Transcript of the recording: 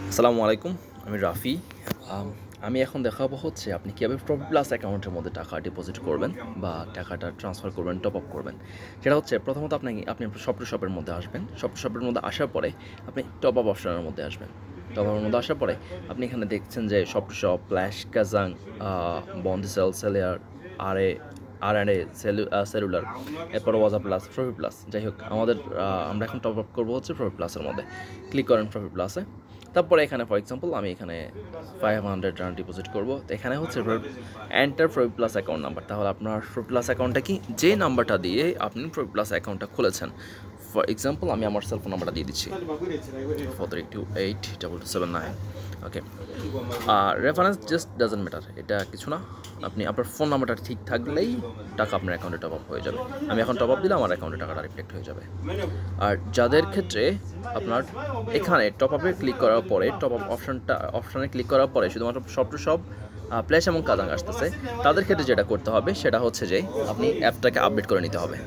আসসালামু আলাইকুম, আমি রাফি। আম, আমি এখন দেখাবো হচ্ছে আপনি কীভাবে প্রফিট প্লাস অ্যাকাউন্টের মধ্যে টাকা ডিপোজিট করবেন বা টাকাটা ট্রান্সফার করবেন, টপ আপ করবেন। সেটা হচ্ছে প্রথমত আপনি শপ টু শপের মধ্যে আসবেন। শপ টু শপের মধ্যে আসার পরে আপনি টপ আপ অপশনের মধ্যে আসবেন। টপ আপের মধ্যে আসার পরে আপনি এখানে দেখছেন যে শপ টু শপ, ফ্ল্যাশ, কাজাং, বন্দিসেল, সেলিয়ার, আর এ আর সেলুলার, এরপর ওয়াজা প্লাস, প্রফিট প্লাস। যাই হোক, আমরা এখন টপ আপ করবো হচ্ছে প্রফিট প্লাসের মধ্যে। ক্লিক করেন প্রফিট প্লাসে। তারপরে এখানে ফর এক্সাম্পল আমি এখানে 500 টাকা ডিপোজিট করবো। তো এখানে হচ্ছে enter profit plus account number. তাহলে আপনার প্রফিট প্লাস অ্যাকাউন্টটা কি, যে নাম্বারটা দিয়ে আপনি প্রফিট প্লাস অ্যাকাউন্টটা খুলেছেন। ফর এক্সাম্পল আমি আমার সেলফোন নাম্বারটা দিয়ে দিচ্ছি, 43282279। ওকে, রেফারেন্স জাস্ট ডাজেন্ট ম্যাটার, এটা কিছু না। আপনি আপনার ফোন নাম্বারটা ঠিক থাকলেই টাকা আপনার অ্যাকাউন্টে টপ আপ হয়ে যাবে। আমি এখন টপ আপ দিলে আমার অ্যাকাউন্টে টাকাটা রিফ্লেক্ট হয়ে যাবে। আর যাদের ক্ষেত্রে আপনার এখানে টপ আপে ক্লিক করার পরে, টপ আপ অপশানে ক্লিক করার পরে শুধুমাত্র সব টু সব প্লেস এবং কাজাং আসতেছে, তাদের ক্ষেত্রে যেটা করতে হবে সেটা হচ্ছে যে আপনি অ্যাপটাকে আপডেট করে নিতে হবে।